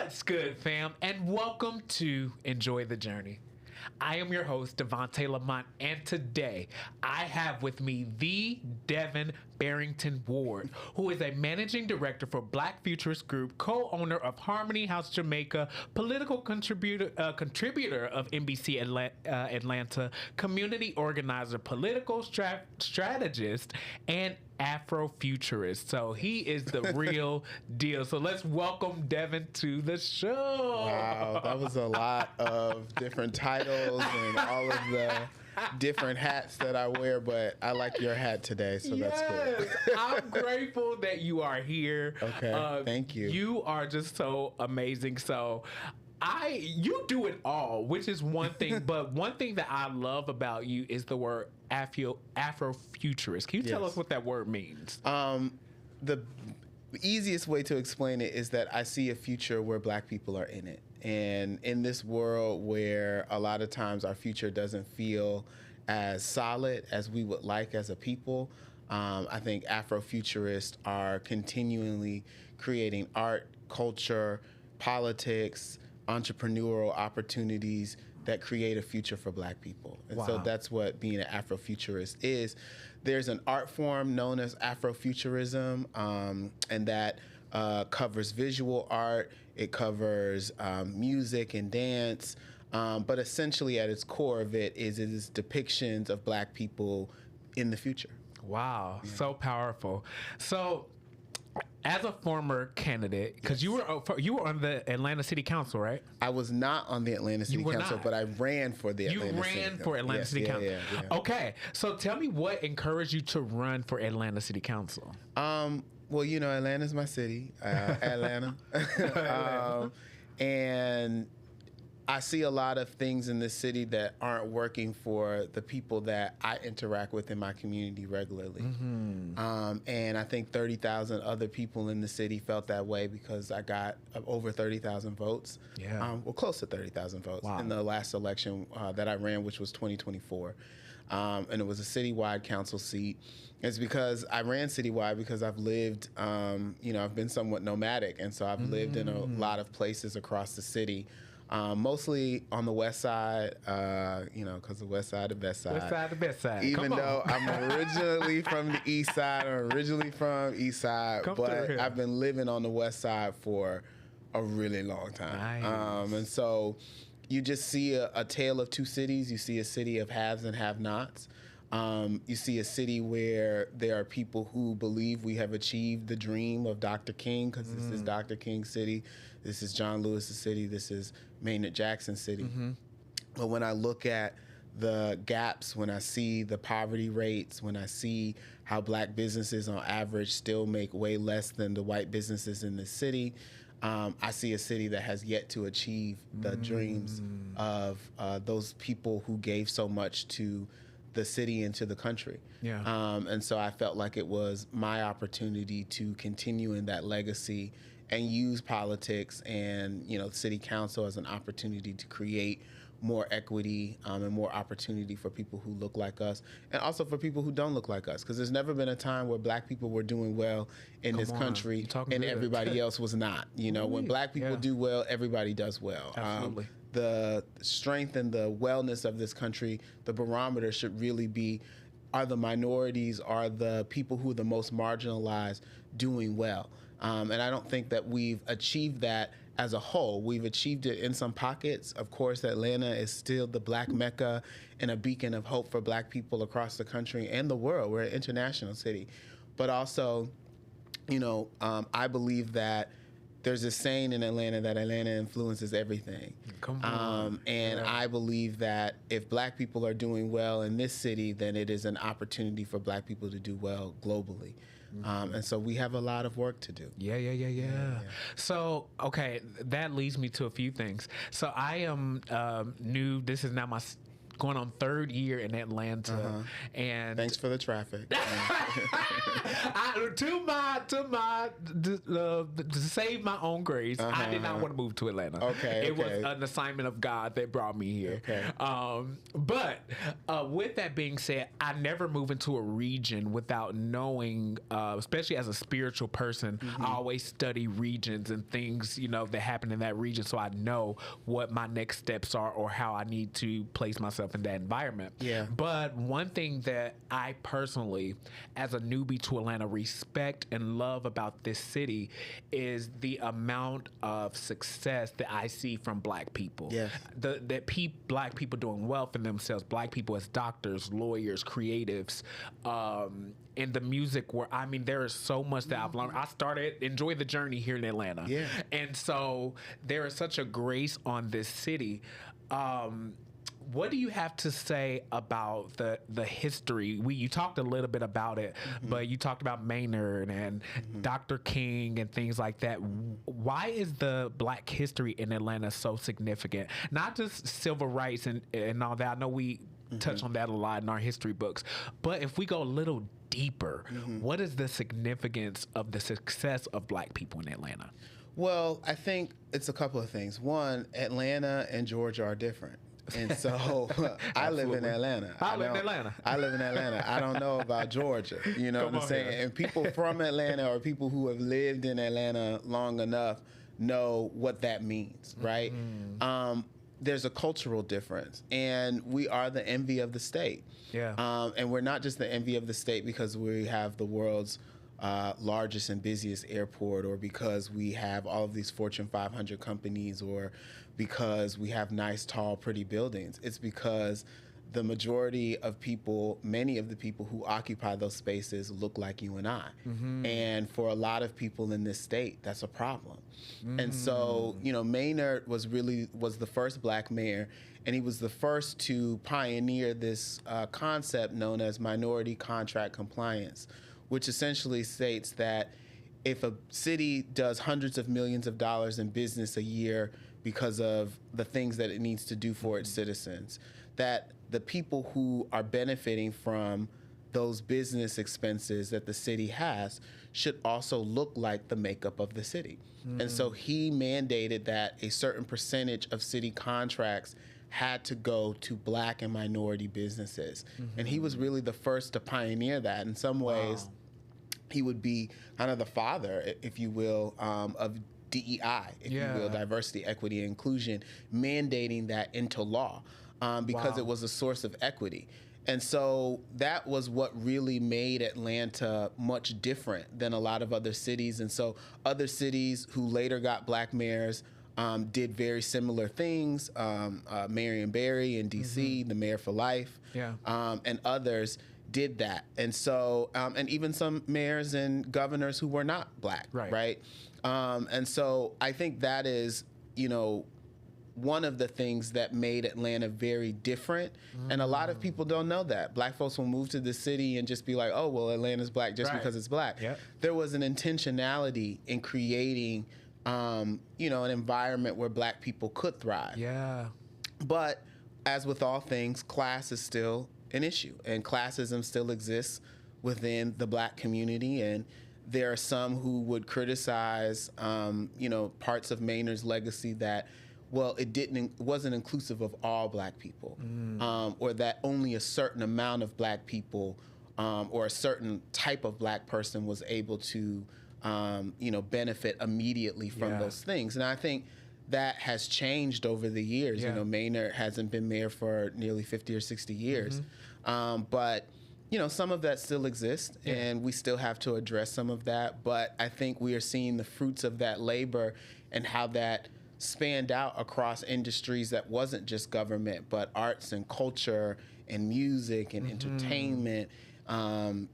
What's good, fam? And welcome to Enjoy the Journey. I am your host, Devontae Lamont, and today I have with me the Devin Barrington Ward, who is a managing director for Black Futurist Group, co-owner of Harmony House Jamaica, political contributor of NBC Atlanta, community organizer, political strategist, and Afrofuturist. So he is the real deal. So let's welcome Devin to the show. Wow, that was a lot of different titles and all of the different hats that I wear, but I like your hat today, so that's cool. I'm grateful that you are here. Okay, thank you. You are just so amazing. So you do it all, which is one thing, but one thing that I love about you is the word Afrofuturist. Can you tell us what that word means? The easiest way to explain it is that I see a future where Black people are in it. And in this world where a lot of times our future doesn't feel as solid as we would like as a people, I think Afrofuturists are continually creating art, culture, politics, entrepreneurial opportunities that create a future for Black people. And so that's what being an Afrofuturist is. There's an art form known as Afrofuturism, and that covers visual art, it covers music and dance, but essentially at its core of it is depictions of Black people in the future. Wow, so powerful. So as a former candidate, because you were on the Atlanta City Council, right? I was not on the Atlanta City Council, but I ran for the Atlanta City Council. You ran for Atlanta City Council. Yeah. Okay, so tell me what encouraged you to run for Atlanta City Council? Well, you know, Atlanta's my city, Atlanta. And I see a lot of things in this city that aren't working for the people that I interact with in my community regularly. And I think 30,000 other people in the city felt that way because I got over 30,000 votes. Well, close to 30,000 votes in the last election that I ran, which was 2024. And it was a citywide council seat. It's because I ran citywide because I've lived, I've been somewhat nomadic. And so I've lived in a lot of places across the city. Mostly on the west side, because the west side, the best side. West side, the best side. Even though I'm originally from the east side, I'm originally from east side, but I've been living on the west side for a really long time. Nice. And so you just see a tale of two cities. You see a city of haves and have-nots. You see a city where there are people who believe we have achieved the dream of Dr. King, because this is Dr. King's city. This is John Lewis's city. This is Maynard Jackson's city. But when I look at the gaps, when I see the poverty rates, when I see how Black businesses on average still make way less than the white businesses in the city, I see a city that has yet to achieve the dreams of those people who gave so much to the city and to the country. And so I felt like it was my opportunity to continue in that legacy and use politics and city council as an opportunity to create more equity and more opportunity for people who look like us, and also for people who don't look like us. Because there's never been a time where Black people were doing well in this country and everybody else was not. When Black people do well, everybody does well. Absolutely. The strength and the wellness of this country, the barometer should really be, are the minorities, are the people who are the most marginalized doing well? And I don't think that we've achieved that as a whole. We've achieved it in some pockets. Of course, Atlanta is still the Black Mecca and a beacon of hope for Black people across the country and the world. We're an international city. But also, I believe that there's a saying in Atlanta that Atlanta influences everything. Come on. I believe that if Black people are doing well in this city, then it is an opportunity for Black people to do well globally. And so we have a lot of work to do. Yeah. So, okay, that leads me to a few things. So I am new. This is not my going on third year in Atlanta, and Thanks for the traffic. To save my own grace, I did not want to move to Atlanta. It was an assignment of God that brought me here. But with that being said, I never move into a region without knowing, especially as a spiritual person, I always study regions and things, you know, that happen in that region, so I know what my next steps are or how I need to place myself in that environment. But one thing that I personally, as a newbie to Atlanta, respect and love about this city is the amount of success that I see from Black people. Black people doing well for themselves, Black people as doctors, lawyers, creatives, in the music where, I mean, there is so much that I've learned. I started Enjoy the Journey here in Atlanta. And so there is such a grace on this city. What do you have to say about the history? You talked a little bit about it, but you talked about Maynard and Dr. King and things like that. Why is the Black history in Atlanta so significant? Not just civil rights and all that. I know we touch on that a lot in our history books. But if we go a little deeper, what is the significance of the success of Black people in Atlanta? Well, I think it's a couple of things. One, Atlanta and Georgia are different. And so I live in Atlanta. I live in Atlanta. I don't know about Georgia. You know what I'm saying? Here. And people from Atlanta or people who have lived in Atlanta long enough know what that means, right? There's a cultural difference, and we are the envy of the state. And we're not just the envy of the state because we have the world's largest and busiest airport, or because we have all of these Fortune 500 companies, or because we have nice, tall, pretty buildings. It's because the majority of people, many of the people who occupy those spaces look like you and I. And for a lot of people in this state, that's a problem. And so, you know, Maynard was the first Black mayor, and he was the first to pioneer this concept known as minority contract compliance, which essentially states that if a city does hundreds of millions of dollars in business a year because of the things that it needs to do for its citizens, that the people who are benefiting from those business expenses that the city has should also look like the makeup of the city. And so he mandated that a certain percentage of city contracts had to go to Black and minority businesses. And he was really the first to pioneer that. In some ways, he would be kind of the father, if you will, of DEI, if you will, diversity, equity, and inclusion, mandating that into law because it was a source of equity. And so that was what really made Atlanta much different than a lot of other cities. And so other cities who later got Black mayors did very similar things. Marion Barry in D.C., the mayor for life, and others did that. And so, and even some mayors and governors who were not Black, right? And so I think that is, you know, one of the things that made Atlanta very different. And a lot of people don't know that. Black folks will move to the city and just be like, oh, well, Atlanta's Black just because it's Black. There was an intentionality in creating, you know, an environment where Black people could thrive. But as with all things, class is still an issue, and classism still exists within the Black community. And there are some who would criticize, you know, parts of Maynard's legacy that, well, it wasn't inclusive of all Black people, or that only a certain amount of Black people or a certain type of Black person was able to, you know, benefit immediately from those things. And I think that has changed over the years. You know, Maynard hasn't been mayor for nearly 50 or 60 years. But, you know, some of that still exists, and we still have to address some of that. But I think we are seeing the fruits of that labor and how that spanned out across industries that wasn't just government, but arts and culture and music and entertainment,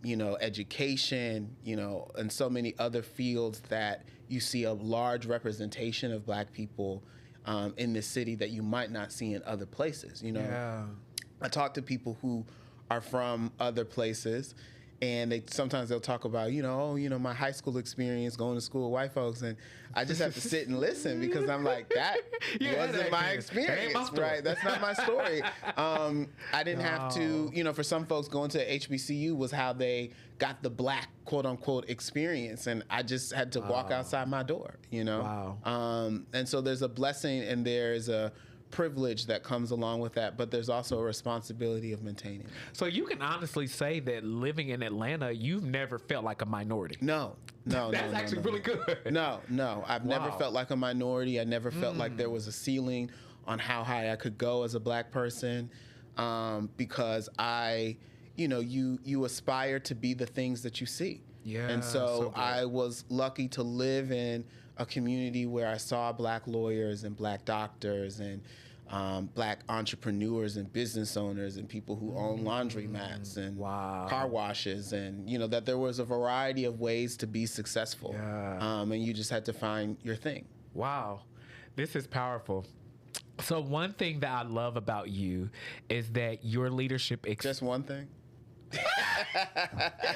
you know, education, you know, and so many other fields that you see a large representation of Black people in this city that you might not see in other places. You know, I talk to people who are from other places, and sometimes they'll talk about, my high school experience going to school with white folks, and I just have to sit and listen because I'm like, that wasn't my experience, right? That's not my story. I didn't have to, for some folks going to HBCU was how they got the Black quote unquote experience, and I just had to walk outside my door, and so there's a blessing and there's a privilege that comes along with that, but there's also a responsibility of maintaining it. So you can honestly say that living in Atlanta, you've never felt like a minority. No. That's actually really good. No. I've never felt like a minority. I never felt like there was a ceiling on how high I could go as a Black person, because you aspire to be the things that you see. Yeah. And so I was lucky to live in a community where I saw Black lawyers and Black doctors and Black entrepreneurs and business owners and people who own laundromats and car washes, and that there was a variety of ways to be successful, and you just had to find your thing. Wow, this is powerful. So one thing that I love about you is that your leadership. Just one thing.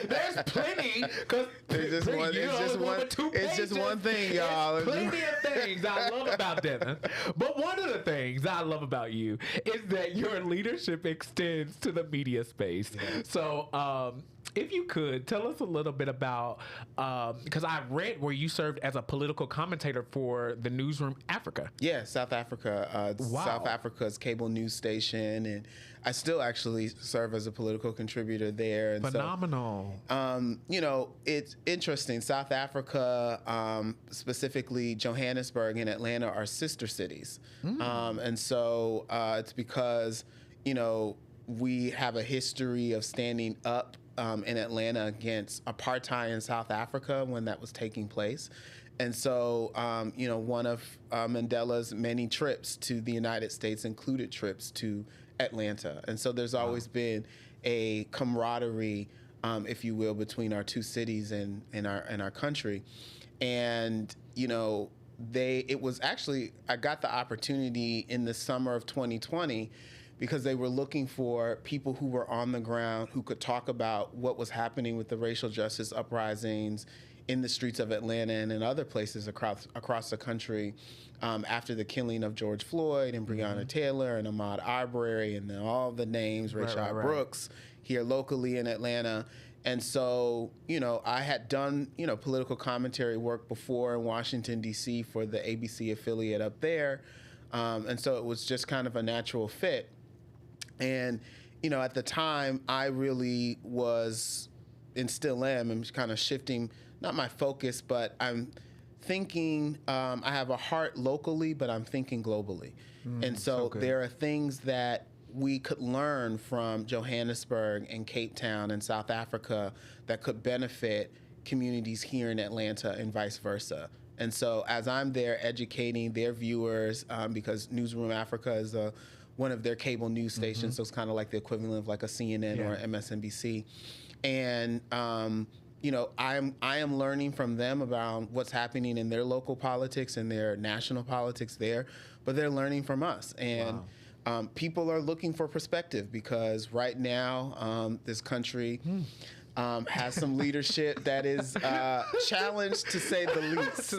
There's plenty, because it's just one thing, y'all. There's plenty of things I love about Devin, but one of the things I love about you is that your leadership extends to the media space. Yeah. So if you could tell us a little bit about, because I read where you served as a political commentator for the Newsroom Africa. Yeah, South Africa. South Africa's cable news station, and I still actually serve as a political contributor there. And phenomenal. So, it's interesting. South Africa, specifically Johannesburg and Atlanta, are sister cities. And so it's because, we have a history of standing up in Atlanta against apartheid in South Africa when that was taking place. And so, one of Mandela's many trips to the United States included trips to Atlanta. And so there's always been a camaraderie, if you will, between our two cities and our country. And, it was actually, I got the opportunity in the summer of 2020 because they were looking for people who were on the ground who could talk about what was happening with the racial justice uprisings in the streets of Atlanta and in other places across the country after the killing of George Floyd and Breonna Taylor and Ahmaud Arbery and then all the names, Rayshard Brooks here locally in Atlanta. And so, I had done, political commentary work before in Washington, D.C. for the ABC affiliate up there. And so it was just kind of a natural fit. And, at the time, I really was, and still am, and kind of shifting, not my focus, but I'm thinking, I have a heart locally, but I'm thinking globally. And so there are things that we could learn from Johannesburg and Cape Town and South Africa that could benefit communities here in Atlanta and vice versa. And so as I'm there educating their viewers, because Newsroom Africa is one of their cable news stations, so it's kind of like the equivalent of like a CNN or MSNBC. And, I am learning from them about what's happening in their local politics and their national politics there, but they're learning from us. And people are looking for perspective because right now this country has some leadership that is challenged, to say the least.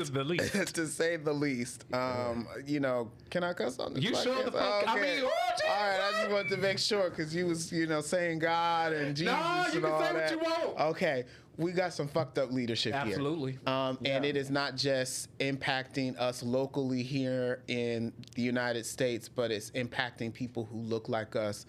To say the least. Can I cuss on this? You sure the fuck? Okay. All right, I just wanted to make sure because you was, saying God and Jesus and all that. No, you can say what you want. Okay. We got some fucked up leadership here. Absolutely. And it is not just impacting us locally here in the United States, but it's impacting people who look like us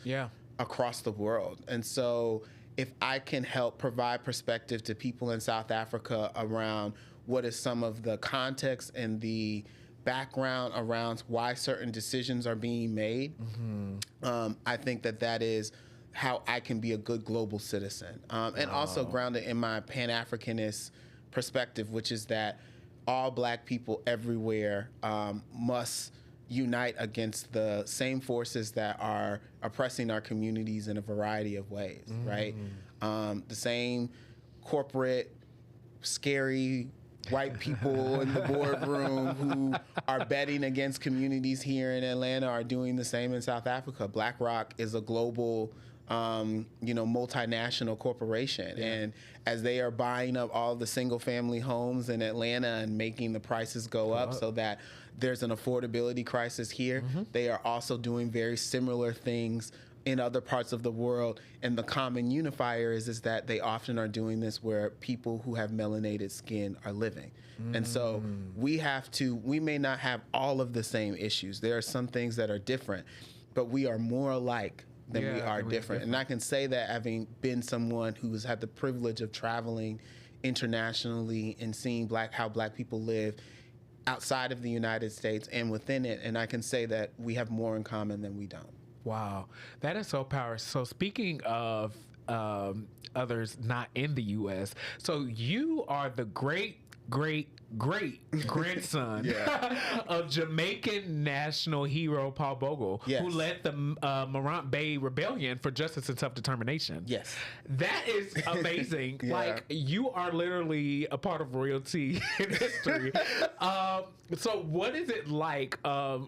across the world. And so if I can help provide perspective to people in South Africa around what is some of the context and the background around why certain decisions are being made, I think that is how I can be a good global citizen. And also grounded in my Pan-Africanist perspective, which is that all Black people everywhere must unite against the same forces that are oppressing our communities in a variety of ways, right? The same corporate, scary white people in the boardroom who are betting against communities here in Atlanta are doing the same in South Africa. BlackRock is a global multinational corporation. And as they are buying up all the single family homes in Atlanta and making the prices go up so that there's an affordability crisis here, they are also doing very similar things in other parts of the world. And the common unifier is that they often are doing this where people who have melanated skin are living. And so we may not have all of the same issues. There are some things that are different, but we are more alike than we are different. And I can say that having been someone who's had the privilege of traveling internationally and seeing how Black people live outside of the United States and within it. And I can say that we have more in common than we don't. Wow, that is so powerful. So speaking of others not in the U.S., so you are the great grandson of Jamaican national hero Paul Bogle, who led the Morant Bay Rebellion for justice and self-determination. Yes. That is amazing. Like, you are literally a part of royalty in history. So what is it like, I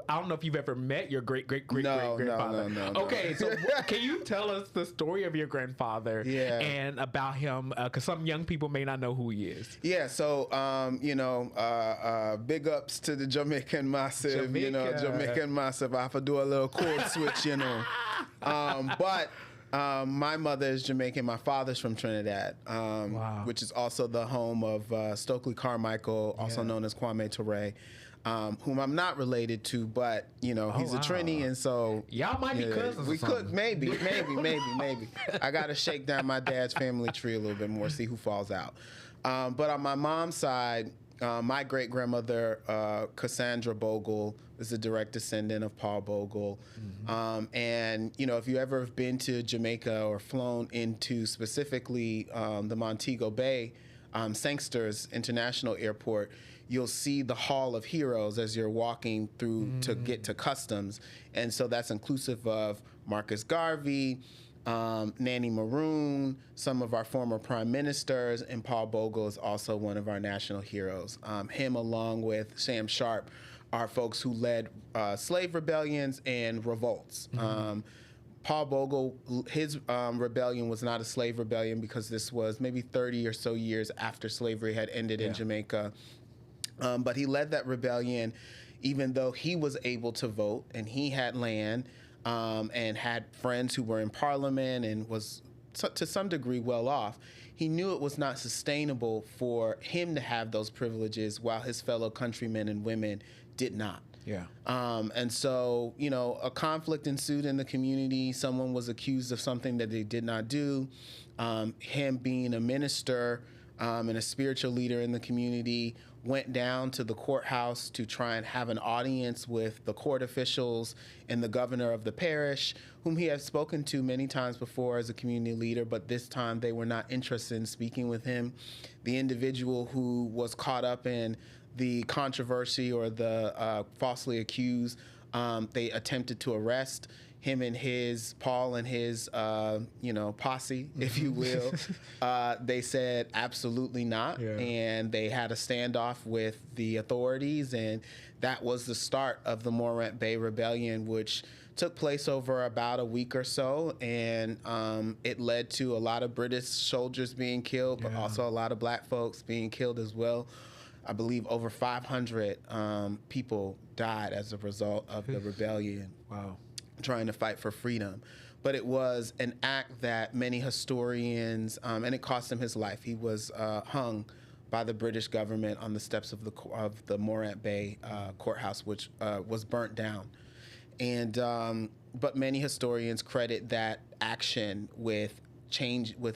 don't know if you've ever met your great-great-great-great-grandfather. No. Okay, so can you tell us the story of your grandfather and about him? Because some young people may not know who he is. Yeah, so, big ups to the Jamaican Massive, Jamaican Massive. I have to do a little code switch, But my mother is Jamaican. My father's from Trinidad, which is also the home of Stokely Carmichael, also known as Kwame Ture. Whom I'm not related to, but he's a Trini, and so y'all might be cousins. We could maybe. I gotta shake down my dad's family tree a little bit more, see who falls out. But on my mom's side, my great grandmother Cassandra Bogle is a direct descendant of Paul Bogle, and if you ever have been to Jamaica or flown into specifically the Montego Bay Sangsters International Airport, you'll see the Hall of Heroes as you're walking through to get to customs. And so that's inclusive of Marcus Garvey, Nanny Maroon, some of our former prime ministers, and Paul Bogle is also one of our national heroes. Him, along with Sam Sharp, are folks who led slave rebellions and revolts. Paul Bogle, his rebellion was not a slave rebellion because this was maybe 30 or so years after slavery had ended in Jamaica. But he led that rebellion even though he was able to vote and he had land and had friends who were in parliament and was to some degree well off. He knew it was not sustainable for him to have those privileges while his fellow countrymen and women did not. Yeah. And so, a conflict ensued in the community. Someone was accused of something that they did not do. Him being a minister and a spiritual leader in the community went down to the courthouse to try and have an audience with the court officials and the governor of the parish, whom he had spoken to many times before as a community leader, but this time they were not interested in speaking with him. The individual who was caught up in the controversy or the falsely accused, they attempted to arrest him and Paul and his, posse, if you will. They said absolutely not, and they had a standoff with the authorities, and that was the start of the Morant Bay Rebellion, which took place over about a week or so, and it led to a lot of British soldiers being killed, but also a lot of Black folks being killed as well. I believe over 500 people died as a result of the rebellion. Wow. Trying to fight for freedom. But it was an act that many historians, and it cost him his life. He was hung by the British government on the steps of the Morant Bay courthouse, which was burnt down. And but many historians credit that action with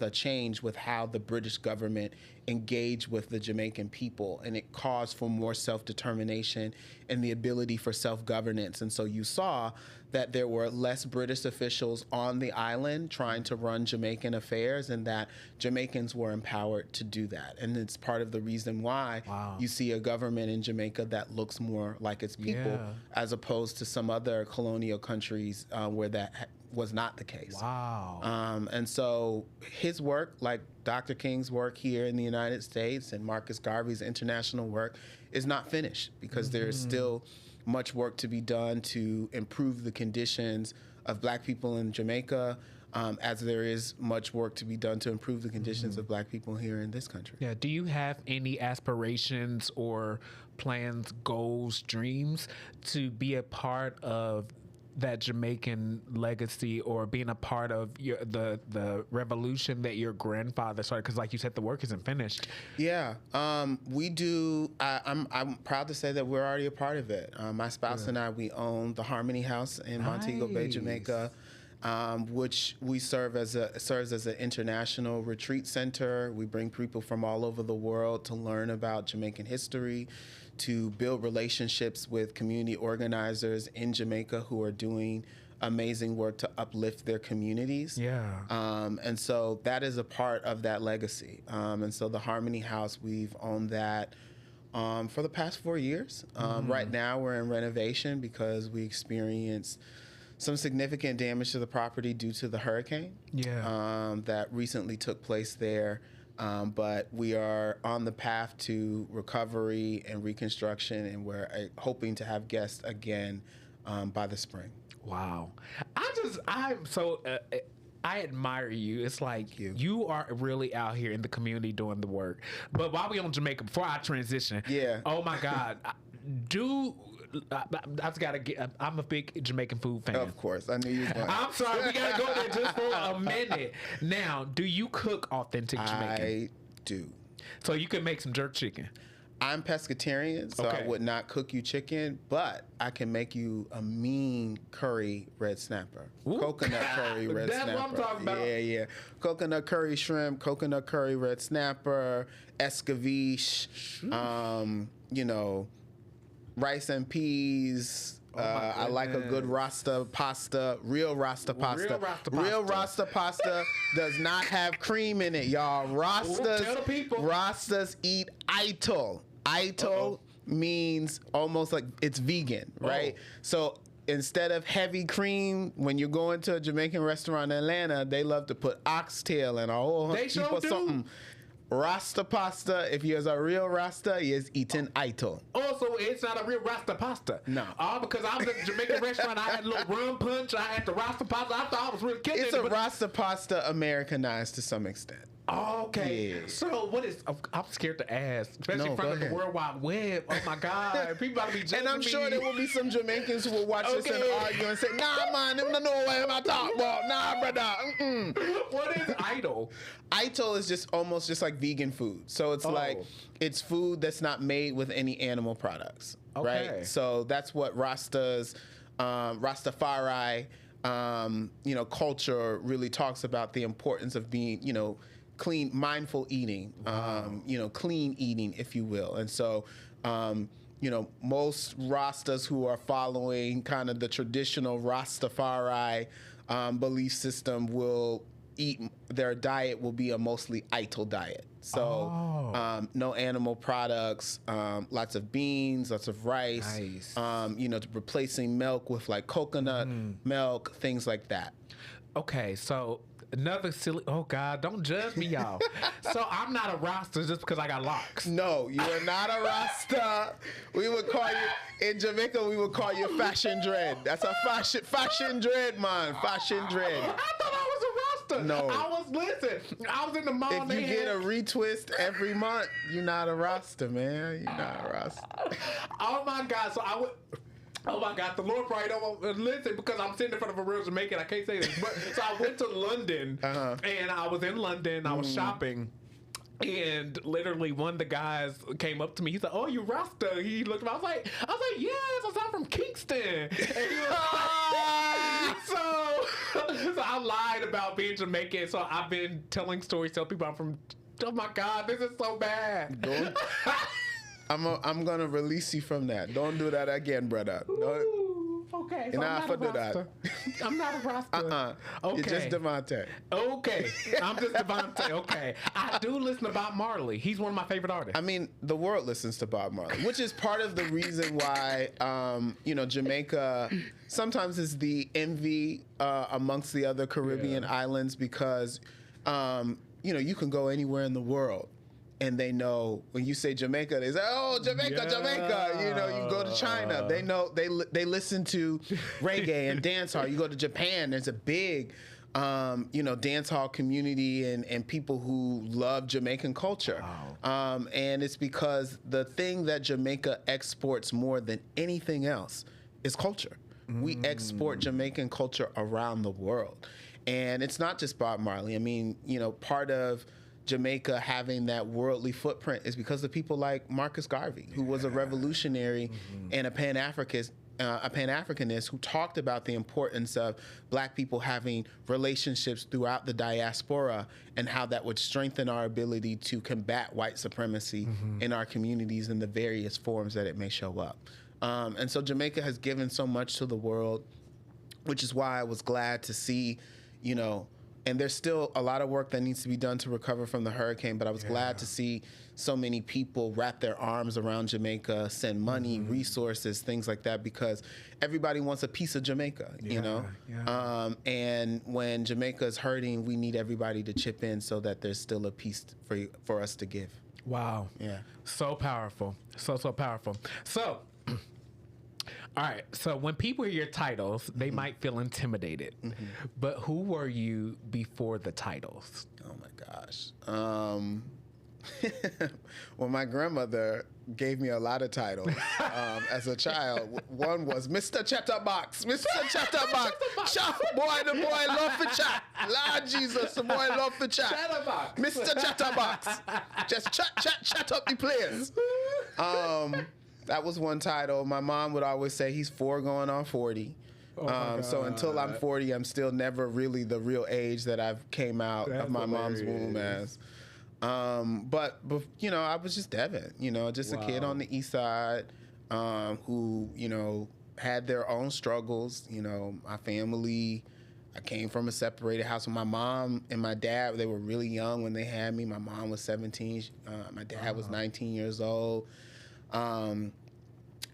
a change with how the British government engaged with the Jamaican people, and it caused for more self-determination and the ability for self-governance. And so you saw that there were less British officials on the island trying to run Jamaican affairs, and that Jamaicans were empowered to do that. And it's part of the reason why you see a government in Jamaica that looks more like its people, as opposed to some other colonial countries where that was not the case. Wow. And so his work, like Dr. King's work here in the United States and Marcus Garvey's international work, is not finished because there's still much work to be done to improve the conditions of Black people in Jamaica, as there is much work to be done to improve the conditions of Black people here in this country. Yeah. Do you have any aspirations or plans, goals, dreams to be a part of that Jamaican legacy, or being a part of the revolution that your grandfather started? Because, like you said, the work isn't finished. Yeah, we do. I'm proud to say that we're already a part of it. My spouse and I, we own the Harmony House in Montego Bay, Jamaica, which we serves as an international retreat center. We bring people from all over the world to learn about Jamaican history, to build relationships with community organizers in Jamaica who are doing amazing work to uplift their communities. Yeah. And so that is a part of that legacy. And so the Harmony House, we've owned that for the past 4 years. Right now we're in renovation because we experienced some significant damage to the property due to the hurricane that recently took place there. But we are on the path to recovery and reconstruction, and we're hoping to have guests again by the spring. Wow. I admire you. It's like you are really out here in the community doing the work. But while we on Jamaica, before I transition, oh my God, I've got to get. I'm a big Jamaican food fan. Of course, I knew you was going. I'm sorry, we gotta go there just for a minute. Now, do you cook authentic Jamaican? I do. So you can make some jerk chicken. I'm pescatarian, so I would not cook you chicken, but I can make you a mean curry red snapper. Ooh. Coconut curry red snapper. That's what I'm talking about. Yeah. Coconut curry shrimp, coconut curry red snapper, escabeche, rice and peas. I like a good Rasta pasta, real Rasta pasta. Real Rasta pasta does not have cream in it, y'all. Rastas eat itol. Itol means almost like it's vegan, right? So instead of heavy cream, when you're going to a Jamaican restaurant in Atlanta, they love to put oxtail and a whole heap of something. Rasta pasta, if you're a real Rasta, is eating itol. Oh, so it's not a real Rasta pasta? No. Because I was at a Jamaican restaurant, I had a little rum punch, I had the Rasta pasta, I thought I was really kidding. It's a Rasta pasta Americanized to some extent. Okay. Yeah. So what is? I'm scared to ask, especially in front of the World Wide Web. Oh my God, people about to be judging And I'm sure me. there will be some Jamaicans who will watch this and argue and say, "Nah, man, them don't know what I'm talking about. Nah, brother." What is idol? Itol is just almost just like vegan food. So it's like it's food that's not made with any animal products, right? So that's what Rastas, Rastafari, culture really talks about, the importance of being, clean, mindful eating, clean eating, if you will. And so, most Rastas who are following kind of the traditional Rastafari belief system will their diet will be a mostly itol diet. So no animal products, lots of beans, lots of rice, replacing milk with like coconut milk, things like that. Okay, so another silly. Oh God, don't judge me, y'all. So I'm not a Rasta just because I got locks. No, you are not a Rasta. We would call you in Jamaica. We would call you fashion dread. That's a fashion dread, man. Fashion dread. I thought I was a Rasta. No, I was in the mall. If you get a retwist every month, you're not a Rasta, man. You're not a Rasta. Oh my God! So I would. Oh my God, the Lord probably don't want to listen because I'm sitting in front of a real Jamaican. I can't say this. But so I went to London and I was in London. I was shopping. And literally one of the guys came up to me. He said, "Oh, you Rasta?" He looked at me. I was like, "Yes, I'm from Kingston." And he was like, so I lied about being Jamaican. So I've been telling stories, tell people I'm from. Oh my God, this is so bad. I'm gonna release you from that. Don't do that again, brother. Okay, so I'm not a Rasta. I'm not a Rasta. Okay. You're just Devontae. Okay, I'm just Devontae. Okay, I do listen to Bob Marley. He's one of my favorite artists. I mean, the world listens to Bob Marley, which is part of the reason why, Jamaica sometimes is the envy amongst the other Caribbean islands because, you can go anywhere in the world and they know when you say Jamaica, they say, "Oh, Jamaica, Jamaica." You know, you go to China, they know they listen to reggae and dancehall. You go to Japan, there's a big dance hall community and people who love Jamaican culture. Wow. And it's because the thing that Jamaica exports more than anything else is culture. We export Jamaican culture around the world. And it's not just Bob Marley. I mean, part of Jamaica having that worldly footprint is because of people like Marcus Garvey, who was a revolutionary and a Pan-Africanist who talked about the importance of Black people having relationships throughout the diaspora and how that would strengthen our ability to combat white supremacy in our communities in the various forms that it may show up. And so Jamaica has given so much to the world, which is why I was glad to see, and there's still a lot of work that needs to be done to recover from the hurricane, but I was glad to see so many people wrap their arms around Jamaica, send money, resources, things like that, because everybody wants a piece of Jamaica, and when Jamaica is hurting, we need everybody to chip in so that there's still a piece for us to give. Wow. Yeah. So powerful. So powerful. So, all right. So when people hear your titles, they might feel intimidated. But who were you before the titles? Oh my gosh. Well, my grandmother gave me a lot of titles as a child. One was Mr. Chatterbox. Mr. Chatterbox. The boy love for chat. Lord Jesus, the boy love for chat. Chatterbox. Mr. Chatterbox. Just chat up the players. That was one title. My mom would always say he's 4 going on 40. So until I'm 40, I'm still never really the real age that I've came out of my mom's womb as. But I was just Devin, just a kid on the east side who, had their own struggles. My family, I came from a separated house. My mom and my dad, they were really young when they had me. My mom was 17. My dad was 19 years old. And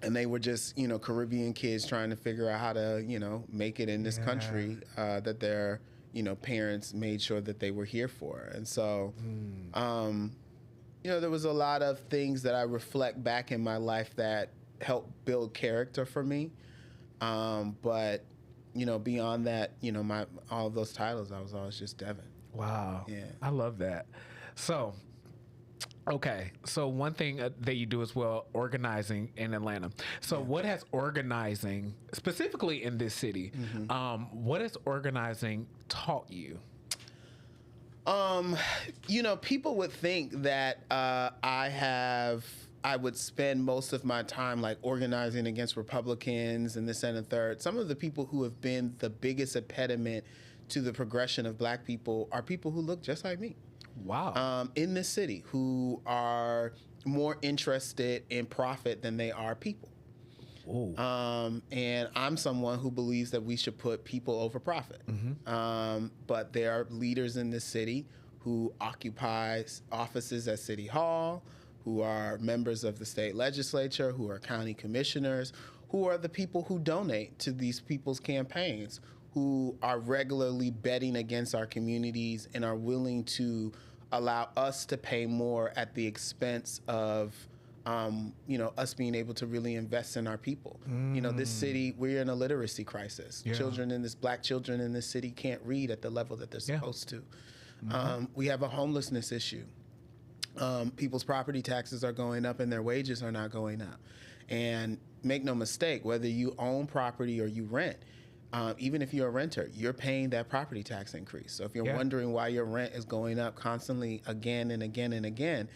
they were just, Caribbean kids trying to figure out how to, make it in this country that their, parents made sure that they were here for. And so, there was a lot of things that I reflect back in my life that helped build character for me. But, beyond that, all of those titles, I was always just Devin. Wow. Yeah. I love that. So, okay, so one thing that you do as well, organizing in Atlanta. So what has organizing, specifically in this city, what has organizing taught you? People would think that I would spend most of my time like organizing against Republicans and this and the third. Some of the people who have been the biggest impediment to the progression of Black people are people who look just like me. Wow. In this city, who are more interested in profit than they are people. And I'm someone who believes that we should put people over profit. But there are leaders in this city who occupy offices at City Hall, who are members of the state legislature, who are county commissioners, who are the people who donate to these people's campaigns, who are regularly betting against our communities and are willing to allow us to pay more at the expense of, us being able to really invest in our people. This city, we're in a literacy crisis. Black children in this city can't read at the level that they're supposed to. We have a homelessness issue. People's property taxes are going up and their wages are not going up. And make no mistake, whether you own property or you rent, even if you're a renter, you're paying that property tax increase. So if you're wondering why your rent is going up constantly again and again and again,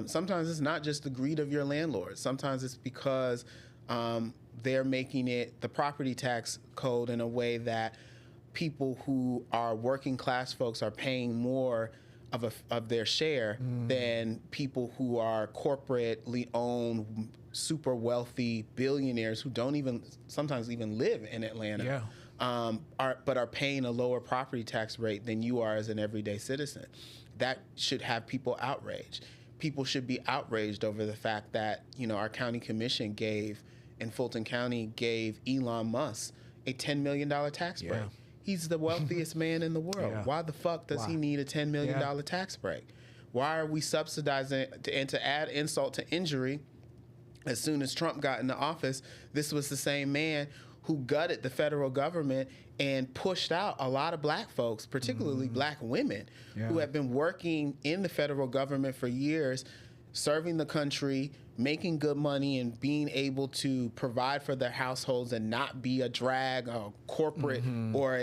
sometimes it's not just the greed of your landlord. Sometimes it's because they're making it the property tax code in a way that people who are working class folks are paying more of their share than people who are corporately owned, super wealthy billionaires who don't sometimes even live in Atlanta, but are paying a lower property tax rate than you are as an everyday citizen. That should have people outraged. People should be outraged over the fact that, our county commission in Fulton County gave Elon Musk a $10 million tax break. He's the wealthiest man in the world. Why the fuck does he need a $10 million tax break? Why are we subsidizing? And to add insult to injury, as soon as Trump got into office, this was the same man who gutted the federal government and pushed out a lot of black folks, particularly black women, who have been working in the federal government for years, serving the country, making good money, and being able to provide for their households and not be a drag, a corporate or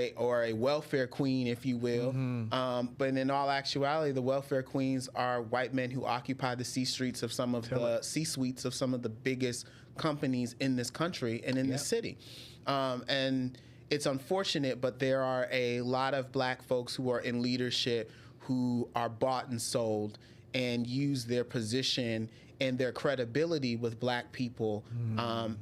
a welfare queen, if you will. But in all actuality, the welfare queens are white men who occupy the C-suites of some of the C-suites of some of the biggest companies in this country and in this city. And it's unfortunate, but there are a lot of black folks who are in leadership who are bought and sold and use their position and their credibility with black people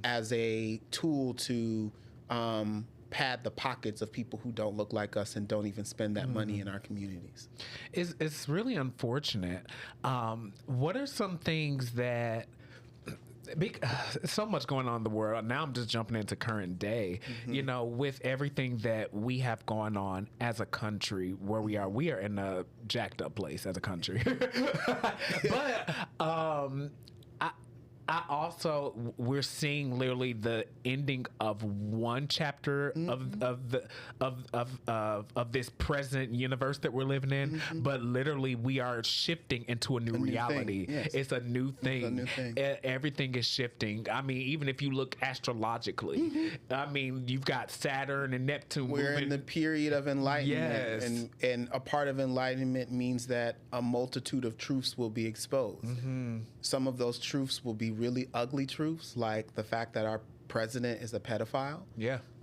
as a tool to pad the pockets of people who don't look like us and don't even spend that money in our communities. It's really unfortunate. What are some things that so much going on in the world. Now I'm just jumping into current day, you know, with everything that we have going on as a country where we are in a jacked up place as a country. But I also, we're seeing literally the ending of one chapter of this present universe that we're living in, but literally we are shifting into a new reality. It's a new thing. It's a new thing. Everything is shifting. I mean, even if you look astrologically, I mean, you've got Saturn and Neptune. We're in the period of enlightenment, and a part of enlightenment means that a multitude of truths will be exposed. Some of those truths will be really ugly truths, like the fact that our president is a pedophile,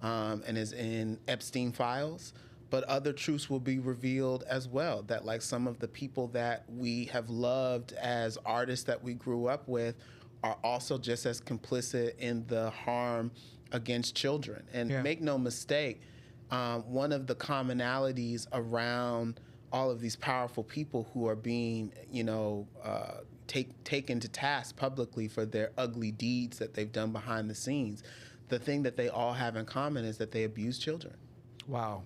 and is in Epstein files. But other truths will be revealed as well, that like some of the people that we have loved as artists that we grew up with are also just as complicit in the harm against children. And make no mistake, one of the commonalities around all of these powerful people who are being, you know, taken to task publicly for their ugly deeds that they've done behind the scenes, the thing that they all have in common is that they abuse children. Wow.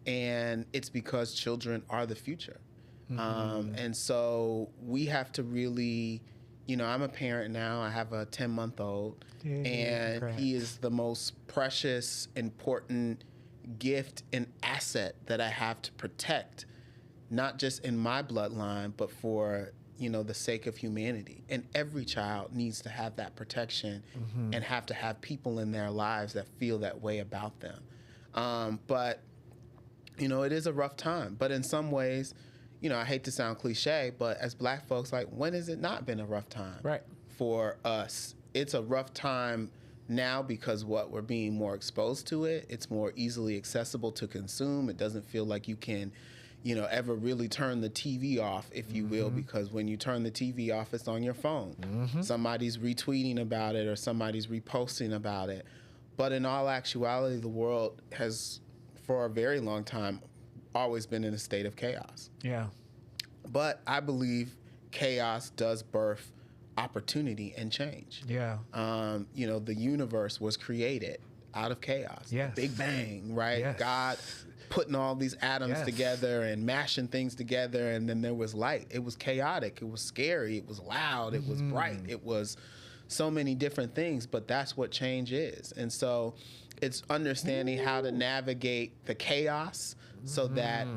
And it's because children are the future. And so we have to really, you know, I'm a parent now. I have a 10-month-old, and he is the most precious, important gift and asset that I have to protect, not just in my bloodline, but for, you know, the sake of humanity. And every child needs to have that protection and have to have people in their lives that feel that way about them. But, you know, it is a rough time. But in some ways, you know, I hate to sound cliche, but as black folks, like, when has it not been a rough time for us? It's a rough time now because we're being more exposed to it. It's more easily accessible to consume. It doesn't feel like you can, you know, ever really turn the TV off, if you will, because when you turn the TV off, it's on your phone. Somebody's retweeting about it or somebody's reposting about it. But in all actuality, the world has, for a very long time, always been in a state of chaos. But I believe chaos does birth opportunity and change. You know, the universe was created out of chaos. Big Bang, right? God putting all these atoms together and mashing things together, and then there was light. It was chaotic. It was scary. It was loud. It was bright. It was so many different things, but that's what change is. And so it's understanding how to navigate the chaos so that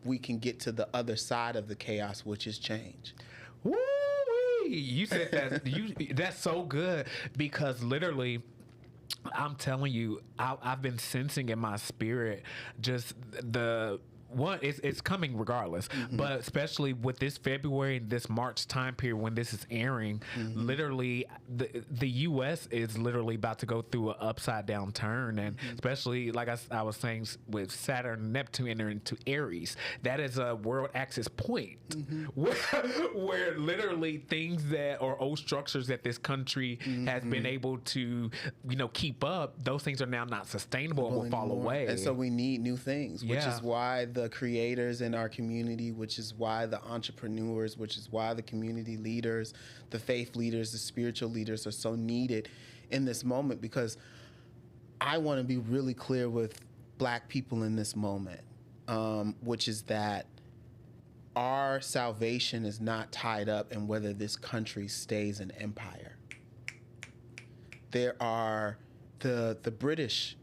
we can get to the other side of the chaos, which is change. Woo-wee! You said that. That's so good, because literally, I'm telling you, I've been sensing in my spirit just the one. It's coming regardless, but especially with this February and this March time period when this is airing, literally the U.S. is literally about to go through an upside down turn, and especially like I was saying with Saturn and Neptune entering into Aries, that is a world axis point where literally things that or old structures that this country has been able to, you know, keep up, those things are now not sustainable and will fall away. And so we need new things, which is why the creators in our community, which is why the entrepreneurs, which is why the community leaders, the faith leaders, the spiritual leaders are so needed in this moment, because I want to be really clear with black people in this moment, which is that our salvation is not tied up in whether this country stays an empire. There are the British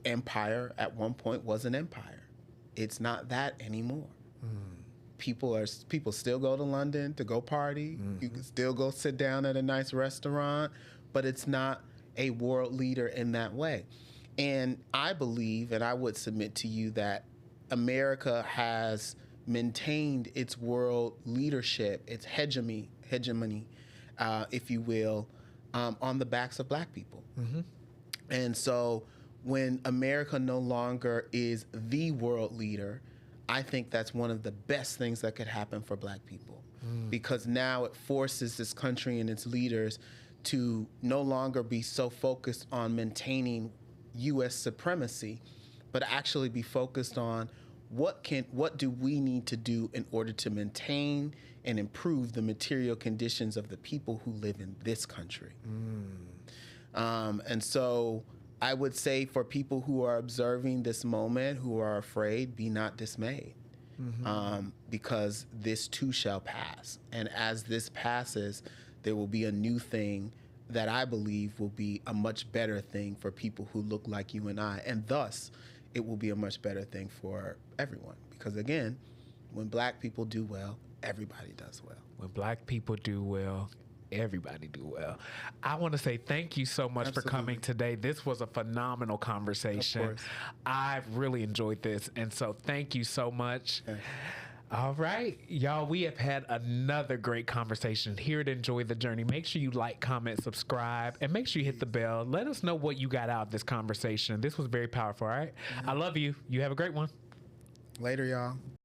Empire at one point was an empire. It's not that anymore. People still go to London to go party. You can still go sit down at a nice restaurant, but it's not a world leader in that way. And I believe, and I would submit to you, that America has maintained its world leadership, its hegemony, if you will, on the backs of Black people. And so when America no longer is the world leader, I think that's one of the best things that could happen for Black people, because now it forces this country and its leaders to no longer be so focused on maintaining U.S. supremacy, but actually be focused on what do we need to do in order to maintain and improve the material conditions of the people who live in this country. And so I would say, for people who are observing this moment, who are afraid, be not dismayed, because this too shall pass. And as this passes, there will be a new thing that I believe will be a much better thing for people who look like you and I. And thus, it will be a much better thing for everyone. Because again, when Black people do well, everybody does well. When Black people do well, everybody do well. I want to say thank you so much for coming today. This was a phenomenal conversation. Of course. I've really enjoyed this, and so thank you so much. Okay. All right, y'all, we have had another great conversation here at Enjoy the Journey. Make sure you like, comment, subscribe, and make sure you hit the bell. Let us know what you got out of this conversation. This was very powerful, all right? I love you. You have a great one. Later, y'all.